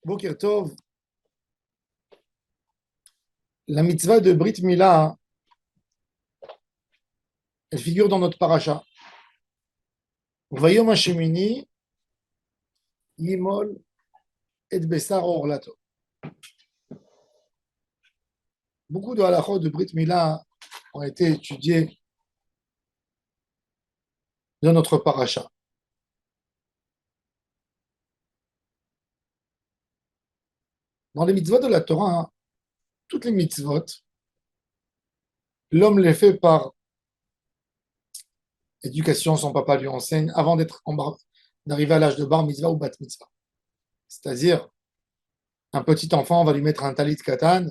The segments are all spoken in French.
Boker Tov, la mitzvah de Brit Mila, elle figure dans notre paracha. Vayom Hashemini, Yimol et Bessar Orlato. Beaucoup de halachot de Brit Mila ont été étudiés dans notre paracha. Dans les mitzvot de la Torah, toutes les mitzvot, l'homme les fait par éducation, son papa lui enseigne avant d'arriver à l'âge de bar mitzvah ou bat mitzvah. C'est-à-dire, un petit enfant, on va lui mettre un talit katan,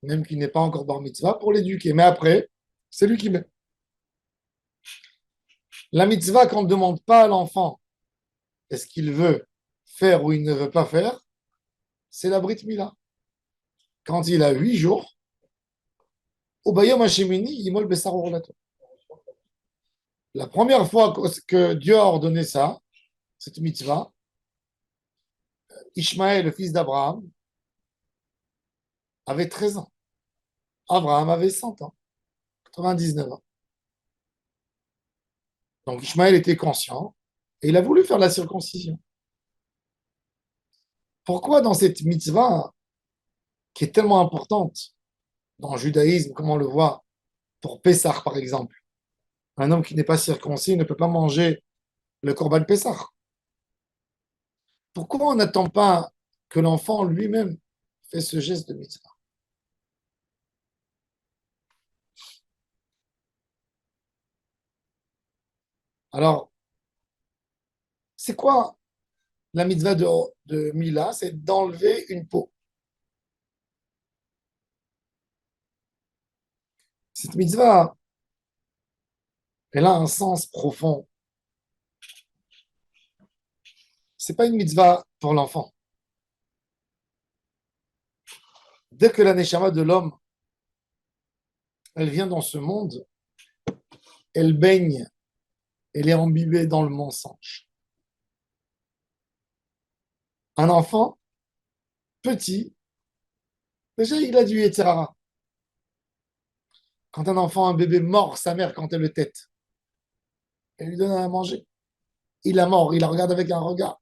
même qu'il n'est pas encore bar mitzvah, pour l'éduquer. Mais après, c'est lui qui met. La mitzvah, qu'on ne demande pas à l'enfant est-ce qu'il veut faire ou il ne veut pas faire, c'est la Brit Mila. Quand il a 8 jours, au Bayom Hashemini, Yimol Bessar Orlato. La première fois que Dieu a ordonné ça, cette mitzvah, Ishmaël, le fils d'Abraham, avait 13 ans. Abraham avait 100 ans, 99 ans. Donc Ishmaël était conscient et il a voulu faire la circoncision. Pourquoi dans cette mitzvah, qui est tellement importante dans le judaïsme, comme on le voit pour Pessah par exemple, un homme qui n'est pas circoncis ne peut pas manger le Corban Pessah. Pourquoi on n'attend pas que l'enfant lui-même fait ce geste de mitzvah? Alors, c'est quoi la mitzvah de Mila? C'est d'enlever une peau. Cette mitzvah, elle a un sens profond. C'est pas une mitzvah pour l'enfant. Dès que la neshama de l'homme, elle vient dans ce monde, elle baigne, elle est imbibée dans le mensonge. Un enfant petit, déjà il a du Yetzer Hara. Quand un enfant, un bébé mord sa mère quand elle le tète, elle lui donne à manger. Il la mord, il la regarde avec un regard.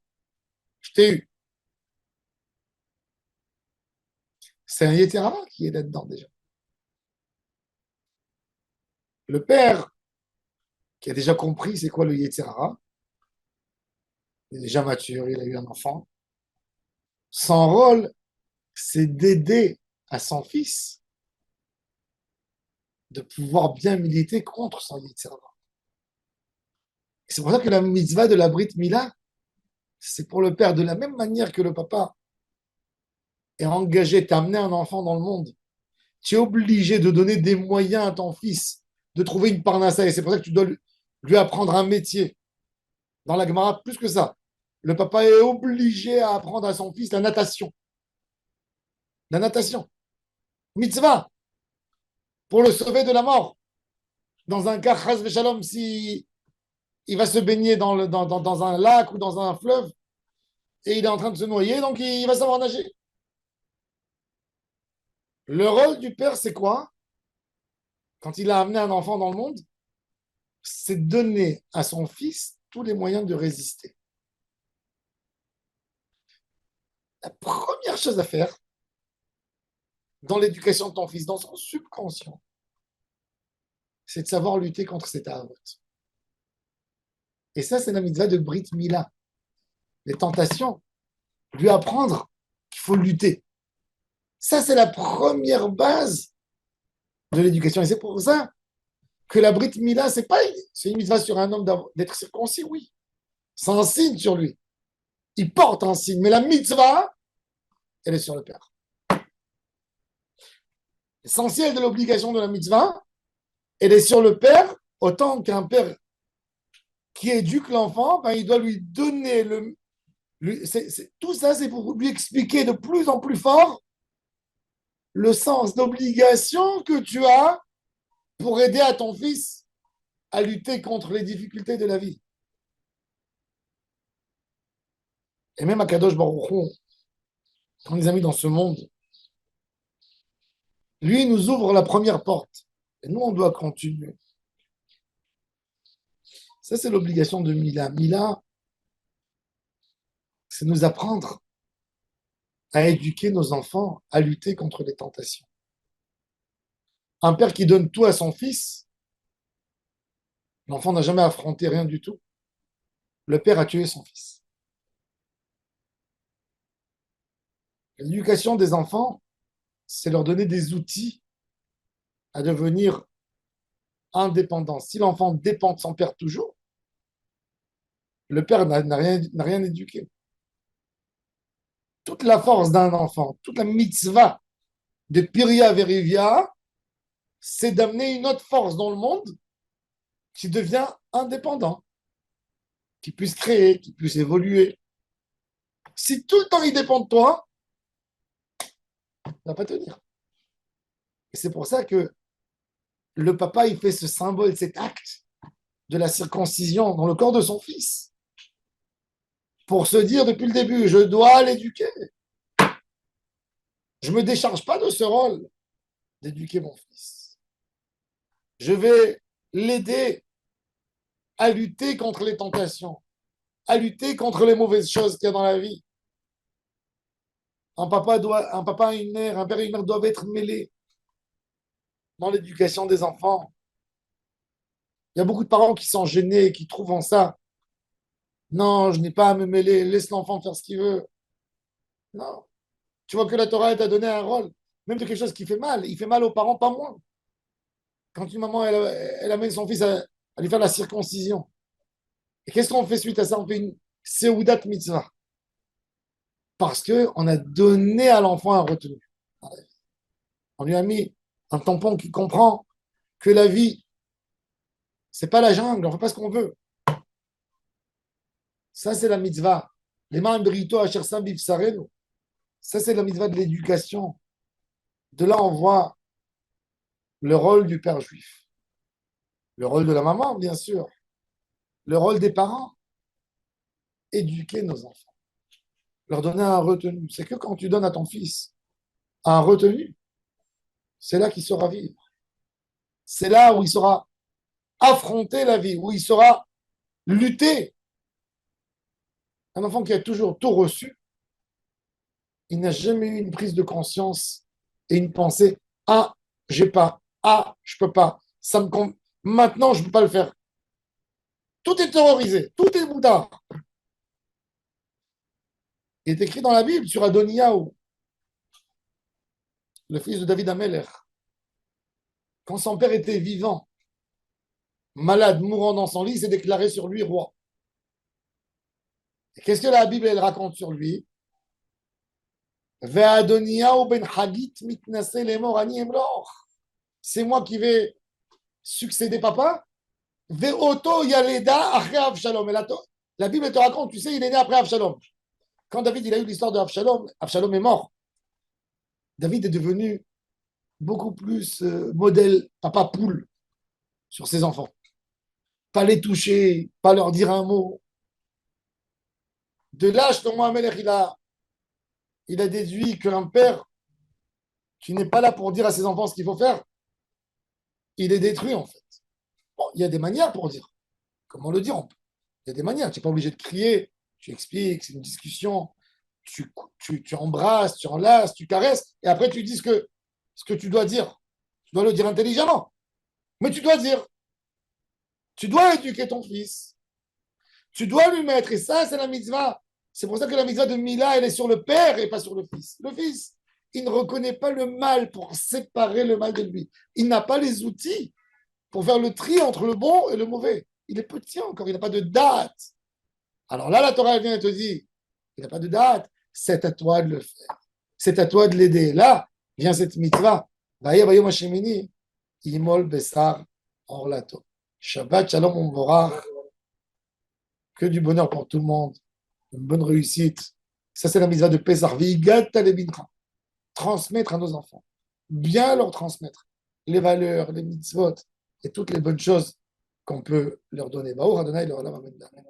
Je t'ai eu. C'est un Yetzer Hara qui est là-dedans déjà. Le père, qui a déjà compris c'est quoi le Yetzer Hara, il est déjà mature, il a eu un enfant. Son rôle, c'est d'aider à son fils de pouvoir bien militer contre son Yetzer Hara. C'est pour ça que la mitzvah de la Brit Mila, c'est pour le père de la même manière que le papa est engagé, t'as amené un enfant dans le monde. Tu es obligé de donner des moyens à ton fils de trouver une parnassa. Et c'est pour ça que tu dois lui apprendre un métier. Dans la Gemara, plus que ça. Le papa est obligé à apprendre à son fils la natation. La natation. Mitzvah. Pour le sauver de la mort. Dans un cas, chas v'shalom, si il va se baigner dans un lac ou dans un fleuve et il est en train de se noyer, donc il va savoir nager. Le rôle du père, c'est quoi? Quand il a amené un enfant dans le monde, c'est donner à son fils tous les moyens de résister. La première chose à faire dans l'éducation de ton fils, dans son subconscient, c'est de savoir lutter contre cet avot. Et ça, c'est la mitzvah de Brit Mila. Les tentations, lui apprendre qu'il faut lutter. Ça, c'est la première base de l'éducation. Et c'est pour ça que la Brit Mila, c'est une mitzvah sur un homme d'être circoncis, oui. C'est un signe sur lui. Il porte un signe. Mais la mitzvah, elle est sur le père. L'essentiel de l'obligation de la mitzvah, elle est sur le père, autant qu'un père qui éduque l'enfant, ben, il doit lui donner tout ça, c'est pour lui expliquer de plus en plus fort le sens d'obligation que tu as pour aider à ton fils à lutter contre les difficultés de la vie. Et même à Kadosh Baruch Hu, On les a mis dans ce monde. Lui, il nous ouvre la première porte. Et nous, on doit continuer. Ça, c'est l'obligation de Mila. Mila, c'est nous apprendre à éduquer nos enfants, à lutter contre les tentations. Un père qui donne tout à son fils, l'enfant n'a jamais affronté rien du tout. Le père a tué son fils. L'éducation des enfants, c'est leur donner des outils à devenir indépendants. Si l'enfant dépend de son père toujours, le père n'a rien éduqué. Toute la force d'un enfant, toute la mitzvah de Piria Verivia, c'est d'amener une autre force dans le monde qui devient indépendant, qui puisse créer, qui puisse évoluer. Si tout le temps il dépend de toi, il ne va pas tenir. Et c'est pour ça que le papa, il fait ce symbole, cet acte de la circoncision dans le corps de son fils, pour se dire depuis le début, je dois l'éduquer. Je ne me décharge pas de ce rôle d'éduquer mon fils. Je vais l'aider à lutter contre les tentations, à lutter contre les mauvaises choses qu'il y a dans la vie. Un papa, une mère, un père et une mère doivent être mêlés dans l'éducation des enfants. Il y a beaucoup de parents qui sont gênés, qui trouvent en ça. Non, je n'ai pas à me mêler, laisse l'enfant faire ce qu'il veut. Non. Tu vois que la Torah t'a donné un rôle, même de quelque chose qui fait mal. Il fait mal aux parents, pas moins. Quand une maman, elle amène son fils à lui faire la circoncision. Et qu'est-ce qu'on fait suite à ça? On fait une Seudat Mitzvah. Parce qu'on a donné à l'enfant un retenu. On lui a mis un tampon qui comprend que la vie, c'est pas la jungle, on ne fait pas ce qu'on veut. Ça, c'est la mitzvah. Les mains brito à Chersa Bifsarenu. Ça, c'est la mitzvah de l'éducation. De là, on voit le rôle du père juif. Le rôle de la maman, bien sûr. Le rôle des parents. Éduquer nos enfants. Leur donner un retenu. C'est que quand tu donnes à ton fils un retenu, c'est là qu'il saura vivre. C'est là où il saura affronter la vie, où il saura lutter. Un enfant qui a toujours tout reçu, il n'a jamais eu une prise de conscience et une pensée. Ah, j'ai pas. Ah, je peux pas. Ça me Maintenant, je peux pas le faire. Tout est terrorisé. Tout est boudard. Il est écrit dans la Bible sur Adoniaou, le fils de David Ameler. Quand son père était vivant, malade, mourant dans son lit, il s'est déclaré sur lui roi. Et qu'est-ce que la Bible elle raconte sur lui? C'est moi qui vais succéder papa. La Bible te raconte, tu sais, il est né après Avshalom. Quand David il a eu l'histoire de Avshalom, Avshalom est mort. David est devenu beaucoup plus modèle papa poule sur ses enfants. Pas les toucher, pas leur dire un mot. De là, Shlomo Amelech, il a déduit qu'un père qui n'est pas là pour dire à ses enfants ce qu'il faut faire, il est détruit en fait. Bon, il y a des manières pour dire. Comment le dire? Il y a des manières. Tu n'es pas obligé de crier. Tu expliques, c'est une discussion. Tu embrasses, tu enlaces, tu caresses. Et après, tu dis ce que tu dois dire. Tu dois le dire intelligemment. Mais tu dois dire. Tu dois éduquer ton fils. Tu dois lui mettre. Et ça, c'est la mitzvah. C'est pour ça que la mitzvah de Mila, elle est sur le père et pas sur le fils. Le fils, il ne reconnaît pas le mal pour séparer le mal de lui. Il n'a pas les outils pour faire le tri entre le bon et le mauvais. Il est petit encore, il n'a pas de date. Alors là, la Torah vient et te dit, il n'a pas de date, c'est à toi de le faire. C'est à toi de l'aider. Là, vient cette mitzvah. Imol Bessar Orlato. Shabbat Shalom Umvorach. Que du bonheur pour tout le monde. Une bonne réussite. Ça, c'est la mitzvah de Pesach. Transmettre à nos enfants. Bien leur transmettre les valeurs, les mitzvot et toutes les bonnes choses qu'on peut leur donner. Baruch Adonai, le Olam, Amen.